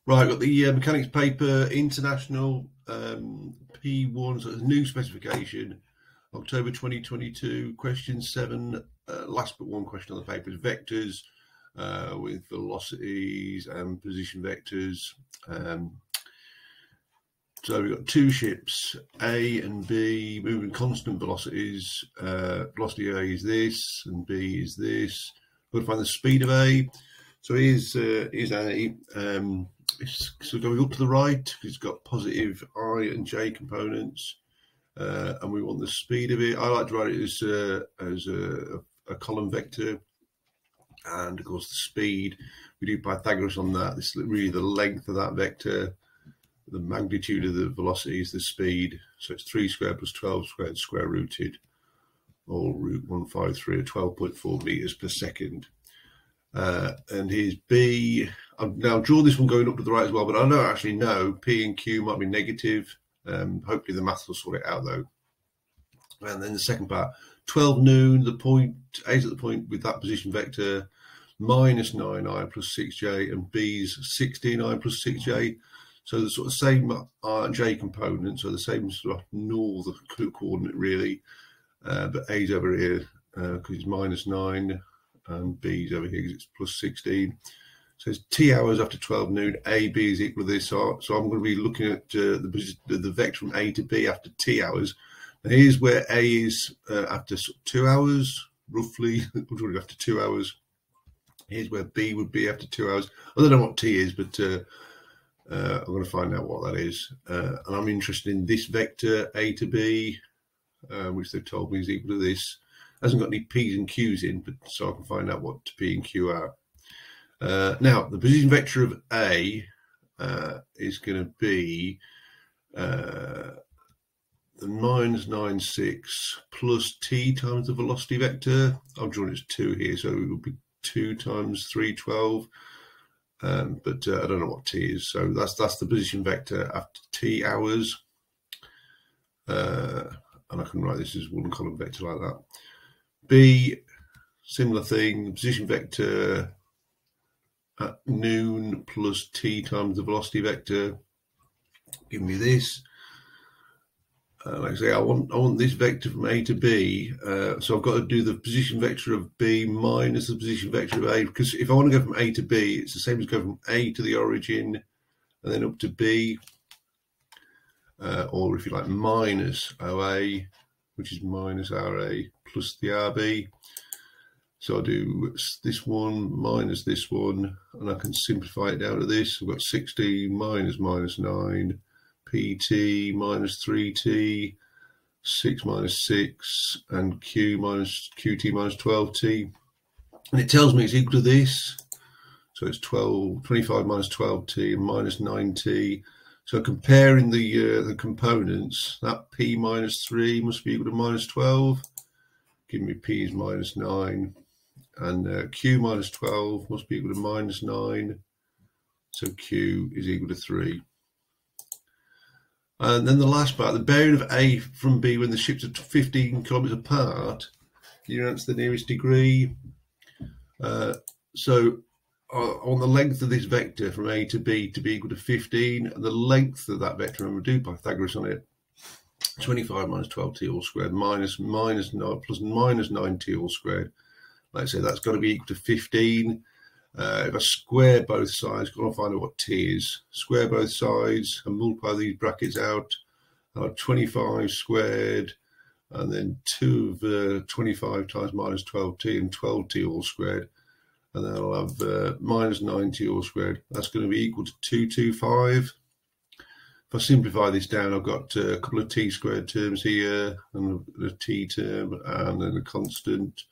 Right, I've got the mechanics paper, international P1, so it's a new specification, October 2022, question 7, last but one question on the paper is vectors with velocities and position vectors. So we've got two ships, A and B, moving constant velocities. Velocity A is this and B is this. We've got to find the speed of A. So here's A. So going up to the right, it's got positive I and J components, and we want the speed of it. I like to write it as a column vector, and of course the speed, we do Pythagoras on that. This is really the length of that vector, the magnitude of the velocity is the speed. So it's 3 squared plus 12 squared square rooted, all root 153, or 12.4 meters per second. And here's B. I've now drawn this one going up to the right as well, but I don't actually know. P and Q might be negative. Hopefully the maths will sort it out though. And then the second part, 12 noon, the point, A's at the point with that position vector, minus 9i plus 6j, and B's 16i plus 6j. So the sort of same R and J components, so the same sort of north coordinate really, but A's over here because it's minus 9, and B's over here because it's plus 16. So it's T hours after 12 noon, A, B is equal to this. So I'm going to be looking at the vector from A to B after T hours. And here's where A is after 2 hours, roughly, after 2 hours. Here's where B would be after 2 hours. I don't know what T is, but I'm going to find out what that is. And I'm interested in this vector, A to B, which they've told me is equal to this. Hasn't got any P's and Q's in, but so I can find out what P and Q are. Now, the position vector of A is going to be the minus 9,6 plus T times the velocity vector. I've drawn it as 2 here, so it will be 2 times 312. But I don't know what T is, so that's the position vector after T hours. And I can write this as one column vector like that. B, similar thing, position vector at noon plus T times the velocity vector. Give me this. Like I say, I want this vector from A to B. So I've got to do the position vector of B minus the position vector of A, because if I want to go from A to B, it's the same as go from A to the origin and then up to B. Or if you like, minus OA, which is minus RA plus the RB. So I'll do this one minus this one, and I can simplify it down to this. I've got 16 minus 9, PT minus 3T, 6 minus 6, and Q minus QT minus 12T. And it tells me it's equal to this. So it's 25 minus 12T and minus 9T. So comparing the components, that P minus 3 must be equal to minus 12. Give me P is minus 9. And Q minus 12 must be equal to minus 9. So Q is equal to 3. And then the last part, the bearing of A from B when the ships are 15 kilometers apart, that's the nearest degree. So on the length of this vector from A to B to be equal to 15, and the length of that vector, and we'll do Pythagoras on it, 25 minus 12t all squared minus 9 plus minus 9t all squared. Like I say, that's got to be equal to 15. If I square both sides, I've got to find out what t is. Square both sides and multiply these brackets out. I'll have 25 squared, and then 2 of 25 times minus 12t and 12t all squared. And then I'll have minus 9t all squared. That's going to be equal to 225. If I simplify this down, I've got a couple of t squared terms here, and a t term, and then a constant.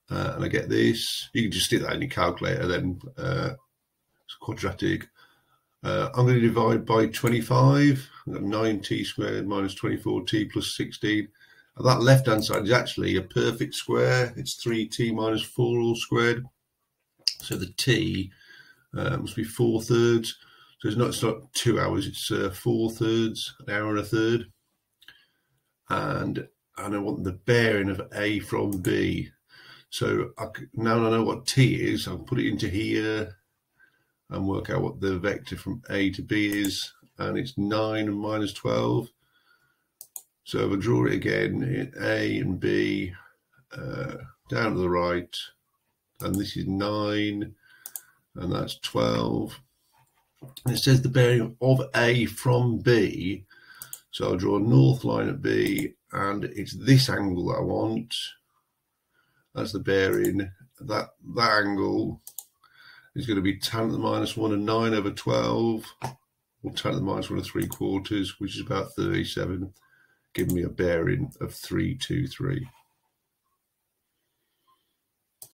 And I get this. You can just stick that in your calculator, then it's quadratic. I'm going to divide by 25. I've got 9t squared minus 24t plus 16. And that left-hand side is actually a perfect square. It's 3t minus 4 all squared. So the t must be 4/3. So it's not 2 hours, it's 4/3, an hour and a third. And I want the bearing of A from B. So now I know what t is, I'll put it into here. and work out what the vector from A to B is, and it's 9 and minus 12. So if I draw it again, A and B down to the right, and this is 9 and that's 12. And it says the bearing of A from B. So I'll draw a north line at B, and it's this angle that I want. That's the bearing. That angle is going to be tan to the minus 1 and 9 over 12, or tan to the minus 1 and 3/4, which is about 37, giving me a bearing of 323.